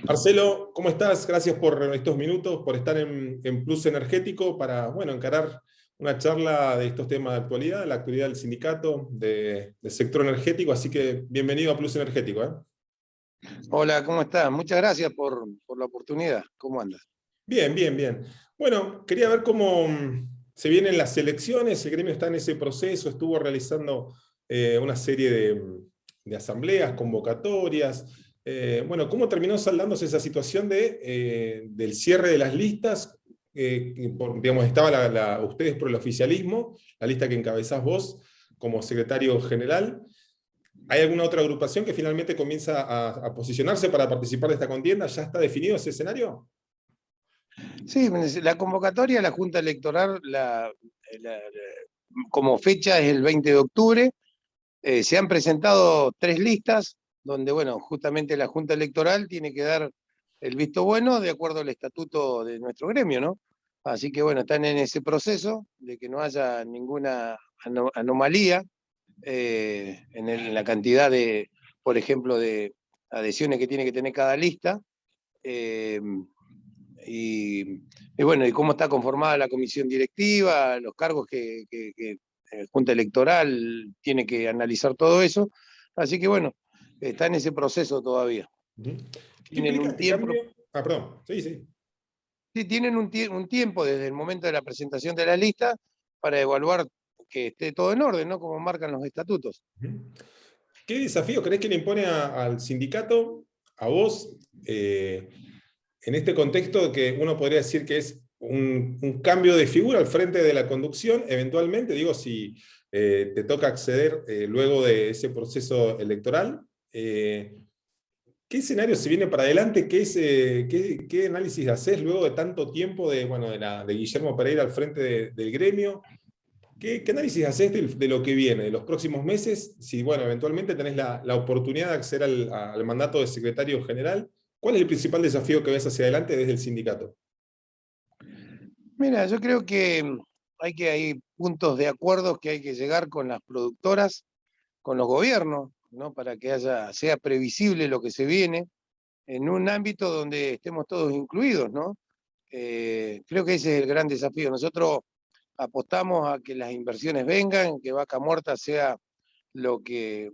Marcelo, ¿cómo estás? Gracias por estos minutos, por estar en Plus Energético para, bueno, encarar una charla de estos temas de actualidad, la actualidad del sindicato, del sector energético, así que bienvenido a Plus Energético. Hola, ¿cómo estás? Muchas gracias por la oportunidad. ¿Cómo andas? Bien, bien, bien. Bueno, quería ver cómo se vienen las elecciones, el gremio está en ese proceso, estuvo realizando una serie de asambleas, convocatorias. Bueno, ¿cómo terminó saldándose esa situación del cierre de las listas? Digamos, estaba ustedes por el oficialismo, la lista que encabezás vos como secretario general. ¿Hay alguna otra agrupación que finalmente comienza a posicionarse para participar de esta contienda? ¿Ya está definido ese escenario? Sí, la convocatoria, la Junta Electoral, como fecha es el 20 de octubre. Se han presentado 3 listas, donde, bueno, justamente la Junta Electoral tiene que dar el visto bueno de acuerdo al estatuto de nuestro gremio, ¿no? Así que, bueno, están en ese proceso de que no haya ninguna anomalía en la cantidad de, por ejemplo, de adhesiones que tiene que tener cada lista. Eh, y bueno, y cómo está conformada la comisión directiva, los cargos que Junta Electoral tiene que analizar todo eso. Así que bueno, está en ese proceso todavía. Ujú. ¿Qué Tienen implica un este tiempo, cambio? Ah, perdón, sí, sí. sí, tienen un tiempo desde el momento de la presentación de la lista para evaluar que esté todo en orden, ¿no? Como marcan los estatutos. Ujú. ¿Qué desafío crees que le impone al sindicato, a vos, en este contexto que uno podría decir que es un cambio de figura al frente de la conducción, eventualmente, digo, si te toca acceder luego de ese proceso electoral? ¿Qué escenario se viene para adelante? ¿Qué análisis haces luego de tanto tiempo bueno, de Guillermo Pereira al frente del gremio? ¿Qué análisis haces de lo que viene, de los próximos meses? Si, bueno, eventualmente tenés la oportunidad de acceder al mandato de secretario general, ¿cuál es el principal desafío que ves hacia adelante desde el sindicato? Mira, yo creo que hay puntos de acuerdo que hay que llegar con las productoras, con los gobiernos, ¿no? Para que sea previsible lo que se viene en un ámbito donde estemos todos incluidos, ¿no? Creo que ese es el gran desafío. Nosotros apostamos a que las inversiones vengan, que Vaca Muerta sea lo que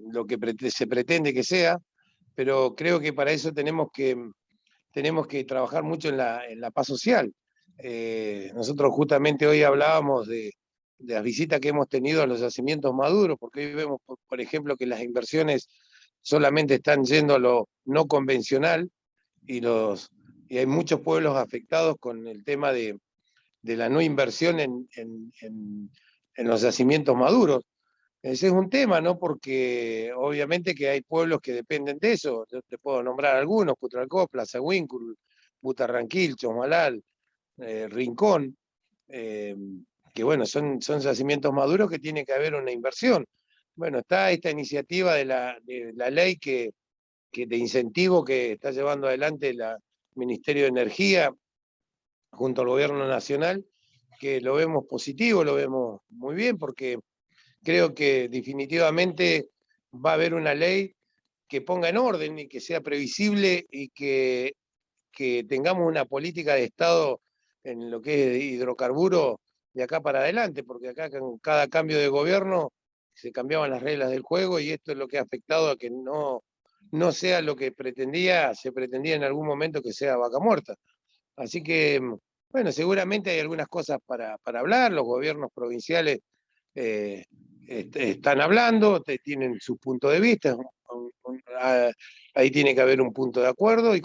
se pretende que sea, pero creo que para eso tenemos que trabajar mucho en la paz social. Nosotros justamente hoy hablábamos de las visitas que hemos tenido a los yacimientos maduros, porque hoy vemos, por ejemplo, que las inversiones solamente están yendo a lo no convencional y hay muchos pueblos afectados con el tema de la no inversión en los yacimientos maduros. Ese es un tema, ¿no? Porque obviamente que hay pueblos que dependen de eso. Yo te puedo nombrar algunos: Putralcó, Plaza Huíncul, Butarranquil, Chomalal, Rincón, eh, que bueno, son yacimientos maduros que tiene que haber una inversión. Bueno, está esta iniciativa de la ley de incentivo que está llevando adelante el Ministerio de Energía junto al Gobierno Nacional, que lo vemos positivo, lo vemos muy bien, porque creo que definitivamente va a haber una ley que ponga en orden y que sea previsible y que tengamos una política de Estado en lo que es hidrocarburos de acá para adelante, porque acá con cada cambio de gobierno se cambiaban las reglas del juego y esto es lo que ha afectado a que no sea lo que se pretendía en algún momento que sea Vaca Muerta. Así que, bueno, seguramente hay algunas cosas para hablar, los gobiernos provinciales eh, están hablando, tienen su punto de vista, ahí tiene que haber un punto de acuerdo y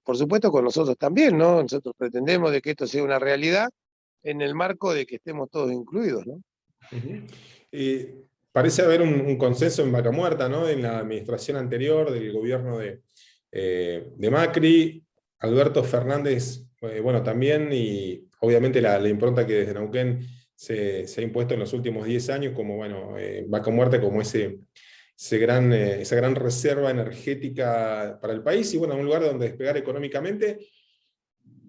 por supuesto con nosotros también, ¿no? Nosotros pretendemos de que esto sea una realidad en el marco de que estemos todos incluidos, ¿no? Ujú. Parece haber un consenso en Vaca Muerta, ¿no? En la administración anterior del gobierno de Macri, Alberto Fernández, bueno, también, y obviamente la impronta que desde Neuquén se ha impuesto en los últimos 10 años, como, bueno, Vaca Muerta como esa gran reserva energética para el país, y bueno, un lugar donde despegar económicamente.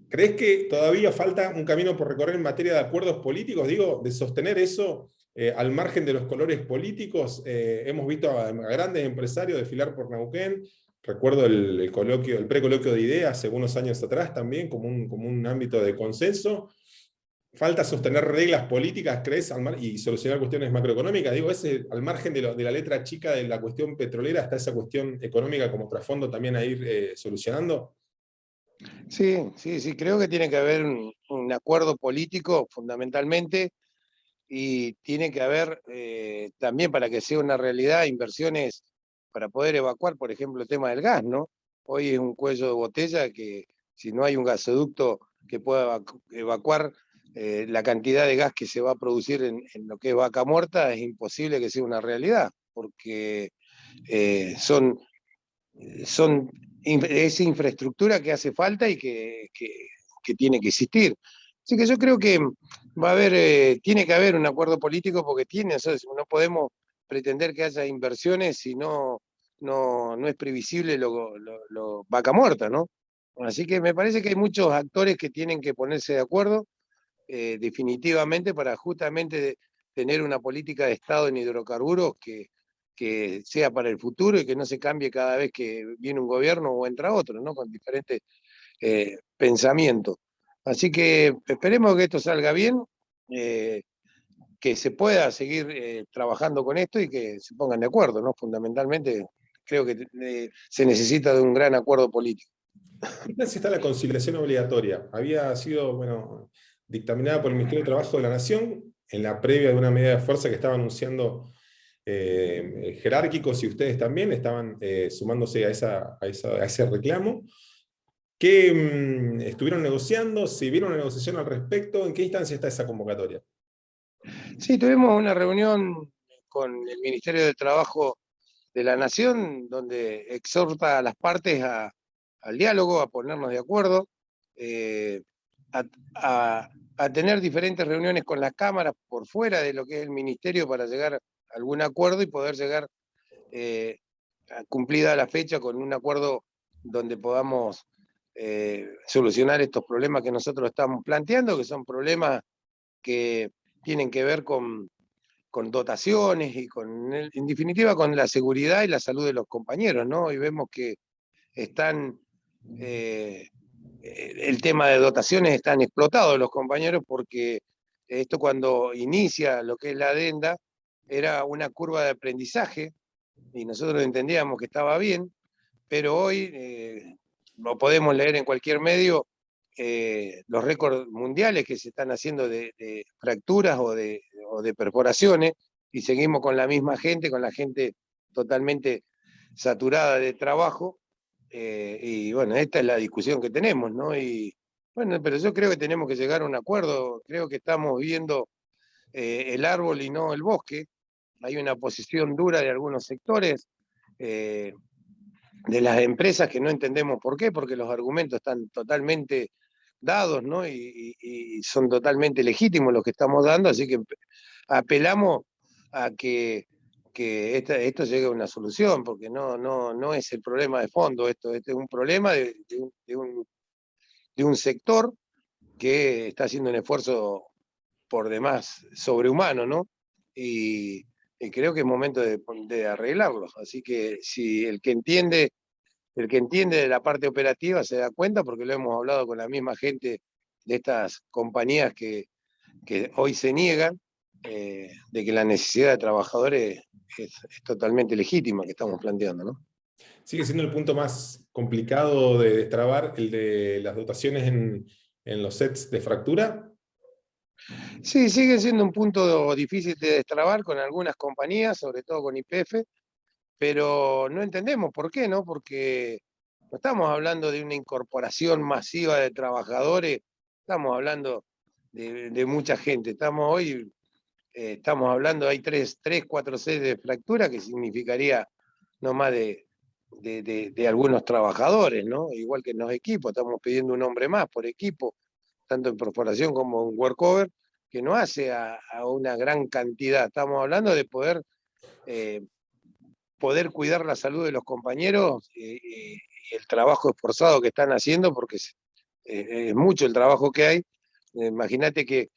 ¿Crees que todavía falta un camino por recorrer en materia de acuerdos políticos? Digo, de sostener eso al margen de los colores políticos. Hemos visto a grandes empresarios desfilar por Neuquén, recuerdo el coloquio, el precoloquio de ideas hace unos años atrás también, como un ámbito de consenso. Falta sostener reglas políticas, ¿crees? Y solucionar cuestiones macroeconómicas. Digo, ese, al margen de la letra chica de la cuestión petrolera, está esa cuestión económica como trasfondo también a ir solucionando. Sí, sí, sí, creo que tiene que haber un acuerdo político fundamentalmente y tiene que haber también para que sea una realidad inversiones para poder evacuar, por ejemplo, el tema del gas, ¿no? Hoy es un cuello de botella que si no hay un gasoducto que pueda evacuar la cantidad de gas que se va a producir en lo que es Vaca Muerta, es imposible que sea una realidad, porque eh, son es infraestructura que hace falta y que tiene que existir. Así que yo creo que va a haber, tiene que haber un acuerdo político porque o sea, no podemos pretender que haya inversiones si no es previsible lo Vaca Muerta, ¿no? Así que me parece que hay muchos actores que tienen que ponerse de acuerdo definitivamente para justamente tener una política de Estado en hidrocarburos que sea para el futuro y que no se cambie cada vez que viene un gobierno o entra otro, ¿no? Con diferentes pensamientos. Así que esperemos que esto salga bien, eh, que se pueda seguir trabajando con esto y que se pongan de acuerdo, ¿no? Fundamentalmente creo que se necesita de un gran acuerdo político. ¿Qué tal si está la conciliación obligatoria? Había sido, bueno, dictaminada por el Ministerio de Trabajo de la Nación en la previa de una medida de fuerza que estaba anunciando jerárquicos y ustedes también estaban sumándose a ese reclamo. ¿Qué estuvieron negociando? ¿Si vieron una negociación al respecto? ¿En qué instancia está esa convocatoria? Sí, tuvimos una reunión con el Ministerio de Trabajo de la Nación, donde exhorta a las partes al diálogo, a ponernos de acuerdo, eh, a, a tener diferentes reuniones con las cámaras por fuera de lo que es el ministerio para llegar a algún acuerdo y poder llegar eh, cumplida la fecha con un acuerdo donde podamos solucionar estos problemas que nosotros estamos planteando, que son problemas que tienen que ver con dotaciones y en definitiva con la seguridad y la salud de los compañeros, ¿no? Y vemos que están, el tema de dotaciones están explotados los compañeros porque esto cuando inicia lo que es la adenda era una curva de aprendizaje y nosotros entendíamos que estaba bien, pero hoy lo podemos leer en cualquier medio, los récords mundiales que se están haciendo de fracturas o de perforaciones, y seguimos con la misma gente, con la gente totalmente saturada de trabajo, y bueno, esta es la discusión que tenemos, ¿no? Y bueno, pero yo creo que tenemos que llegar a un acuerdo, creo que estamos viendo el árbol y no el bosque, hay una posición dura de algunos sectores, eh, de las empresas que no entendemos por qué, porque los argumentos están totalmente dados, ¿no? Y son totalmente legítimos los que estamos dando, así que apelamos a que esto llegue a una solución, porque no es el problema de fondo, este es un problema de un sector que está haciendo un esfuerzo por demás sobrehumano, ¿no? Y, y creo que es momento de arreglarlos. Así que si el que entiende de la parte operativa se da cuenta, porque lo hemos hablado con la misma gente de estas compañías que hoy se niegan, de que la necesidad de trabajadores es totalmente legítima que estamos planteando, ¿no? Sigue siendo el punto más complicado de destrabar el de las dotaciones en los sets de fractura. Sí, sigue siendo un punto difícil de destrabar con algunas compañías, sobre todo con YPF, pero no entendemos por qué, ¿no? Porque no estamos hablando de una incorporación masiva de trabajadores, estamos hablando de mucha gente. Estamos hablando, hay tres, cuatro sedes de fractura, que significaría no más de algunos trabajadores, ¿no? Igual que en los equipos, estamos pidiendo un hombre más por equipo, tanto en perforación como en workover, que no hace a una gran cantidad. Estamos hablando de eh, poder cuidar la salud de los compañeros y el trabajo esforzado que están haciendo, porque es mucho el trabajo que hay. Imagínate que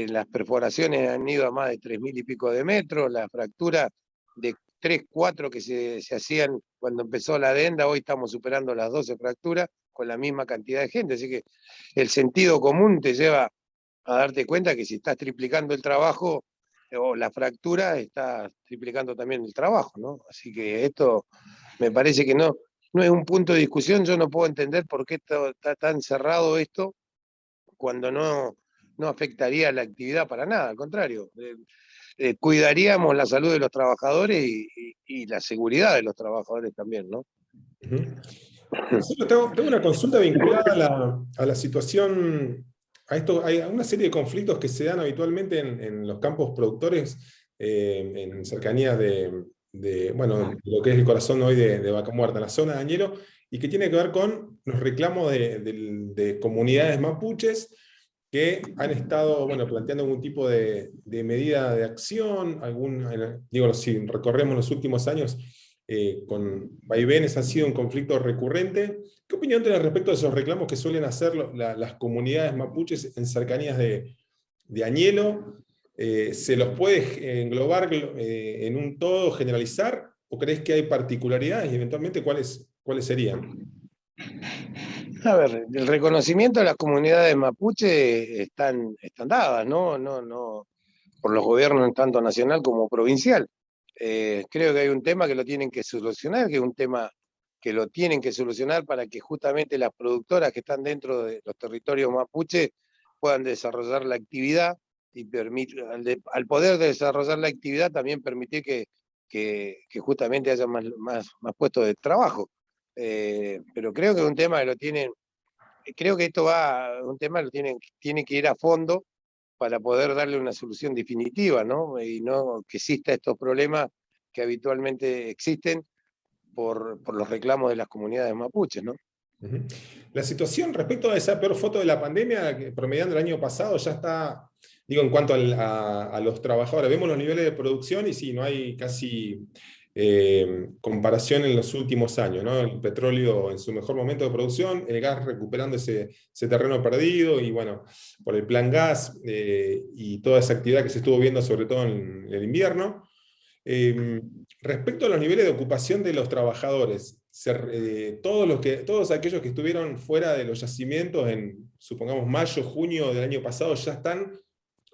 las perforaciones han ido a más de 3.000 y pico de metros, la fractura de 3, 4 que se hacían cuando empezó la adenda, hoy estamos superando las 12 fracturas con la misma cantidad de gente. Así que el sentido común te lleva a darte cuenta que si estás triplicando el trabajo o la fractura, estás triplicando también el trabajo, ¿no? Así que esto me parece que no es un punto de discusión. Yo no puedo entender por qué está tan cerrado esto cuando no afectaría la actividad para nada, al contrario. Cuidaríamos la salud de los trabajadores y la seguridad de los trabajadores también, ¿no? Ujú. Marcelo, tengo una consulta vinculada a la situación, a esto. Hay una serie de conflictos que se dan habitualmente en los campos productores, en cercanías bueno, lo que es el corazón hoy de Vaca Muerta, en la zona de Añelo, y que tiene que ver con los reclamos de comunidades mapuches que han estado, bueno, planteando algún tipo de medida de acción, digo, si recorremos los últimos años, con vaivenes, ha sido un conflicto recurrente. ¿Qué opinión tenés respecto a esos reclamos que suelen hacer las comunidades mapuches en cercanías de Añelo? ¿Se los puede englobar en un todo, generalizar? ¿O crees que hay particularidades y eventualmente cuáles serían? A ver, el reconocimiento de las comunidades mapuche están dadas, ¿no? No, por los gobiernos tanto nacional como provincial. Creo que hay un tema que lo tienen que solucionar, que es un tema que lo tienen que solucionar para que justamente las productoras que están dentro de los territorios mapuche puedan desarrollar la actividad y al poder desarrollar la actividad también permitir que justamente haya más puestos de trabajo. Pero creo que es un tema que lo tienen, creo que esto un tema que tiene que ir a fondo para poder darle una solución definitiva, ¿no? Y no que exista estos problemas que habitualmente existen por los reclamos de las comunidades mapuches, ¿no? Ujú. La situación respecto a esa peor foto de la pandemia, promediando el año pasado, ya está, digo, en cuanto a los trabajadores. Vemos los niveles de producción y sí, no hay casi comparación en los últimos años, ¿no? El petróleo en su mejor momento de producción, el gas recuperando ese terreno perdido, y bueno, por el plan gas y toda esa actividad que se estuvo viendo sobre todo en el invierno. Respecto a los niveles de ocupación de los trabajadores, todos aquellos que estuvieron fuera de los yacimientos en, supongamos, mayo, junio del año pasado, ya están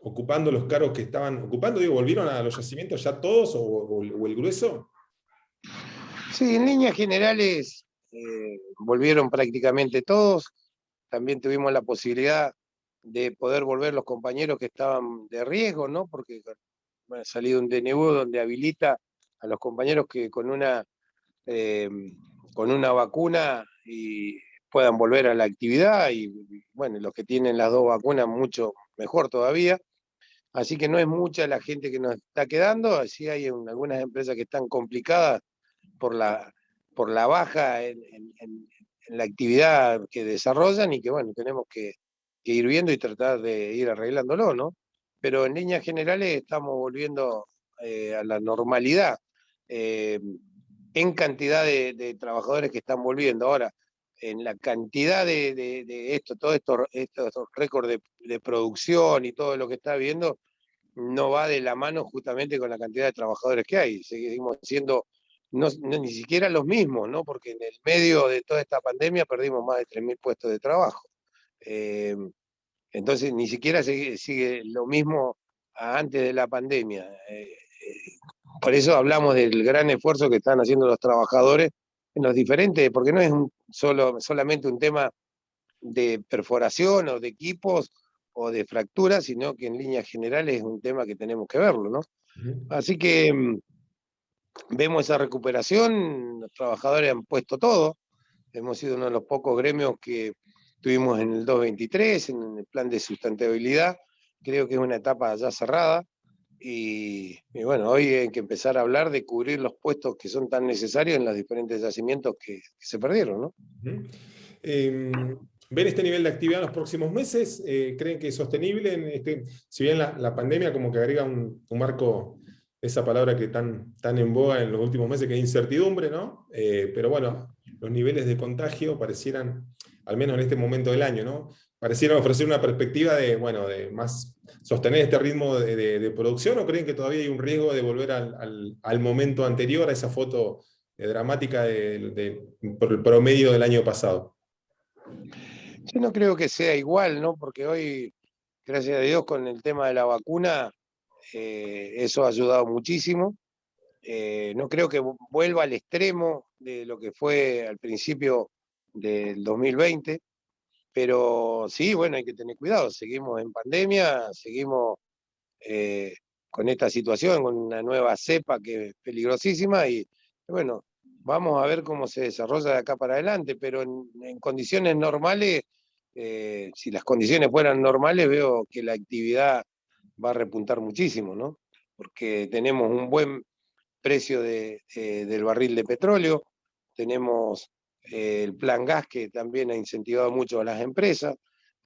ocupando los cargos que estaban ocupando. Digo, ¿volvieron a los yacimientos ya todos o el grueso? Sí, en líneas generales volvieron prácticamente todos. También tuvimos la posibilidad de poder volver los compañeros que estaban de riesgo, ¿no? Porque ha salido un DNU donde habilita a los compañeros que eh, con una vacuna y puedan volver a la actividad y bueno, los que tienen las 2 vacunas mucho mejor todavía. Así que no es mucha la gente que nos está quedando, así hay algunas empresas que están complicadas por la baja en la actividad que desarrollan y que bueno, tenemos que ir viendo y tratar de ir arreglándolo, ¿no? Pero en líneas generales estamos volviendo a la normalidad. Eh, en cantidad de trabajadores que están volviendo. Ahora, en la cantidad de esto, todos estos récords de producción y todo lo que está viendo, no va de la mano justamente con la cantidad de trabajadores que hay. Seguimos siendo ni siquiera los mismos, ¿no? Porque en el medio de toda esta pandemia perdimos más de 3.000 puestos de trabajo. Eh, entonces, ni siquiera sigue lo mismo antes de la pandemia. Por eso hablamos del gran esfuerzo que están haciendo los trabajadores en los diferentes, porque no es solamente un tema de perforación o de equipos o de fracturas, sino que en líneas generales es un tema que tenemos que verlo, ¿no? Ujú. Así que vemos esa recuperación, los trabajadores han puesto todo, hemos sido uno de los pocos gremios que tuvimos en el 2023, en el plan de sustentabilidad, creo que es una etapa ya cerrada, y bueno, hoy hay que empezar a hablar de cubrir los puestos que son tan necesarios en los diferentes yacimientos que se perdieron, ¿no? Ujú. ¿Ven este nivel de actividad en los próximos meses? ¿Creen que es sostenible? Si bien la pandemia como que agrega un marco, esa palabra que tan en boga en los últimos meses, que es incertidumbre, ¿no? Pero bueno, los niveles de contagio parecieran, al menos en este momento del año, ¿no? parecieran ofrecer una perspectiva de, bueno, de más sostener este ritmo de producción, ¿o creen que todavía hay un riesgo de volver al momento anterior, a esa foto dramática por el promedio del año pasado? Yo no creo que sea igual, ¿no? Porque hoy, gracias a Dios, con el tema de la vacuna, eso ha ayudado muchísimo. No creo que vuelva al extremo de lo que fue al principio del 2020, pero sí, bueno, hay que tener cuidado. Seguimos en pandemia, seguimos eh, con esta situación, con una nueva cepa que es peligrosísima y bueno, vamos a ver cómo se desarrolla de acá para adelante, pero en condiciones normales, si las condiciones fueran normales, veo que la actividad va a repuntar muchísimo, ¿no? Porque tenemos un buen precio del barril de petróleo, tenemos el plan gas que también ha incentivado mucho a las empresas,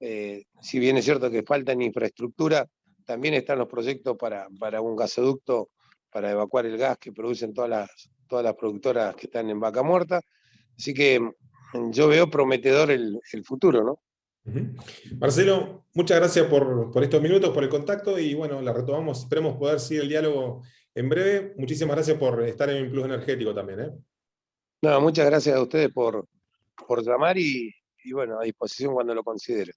si bien es cierto que falta en infraestructura, también están los proyectos para un gasoducto para evacuar el gas que producen todas las productoras que están en Vaca Muerta, así que yo veo prometedor el futuro, ¿no? Ujú. Marcelo, muchas gracias por estos minutos, por el contacto y bueno, la retomamos. Esperemos poder seguir el diálogo en breve. Muchísimas gracias por estar en Plus Energético también, ¿eh? No, muchas gracias a ustedes por llamar y bueno, a disposición cuando lo consideren.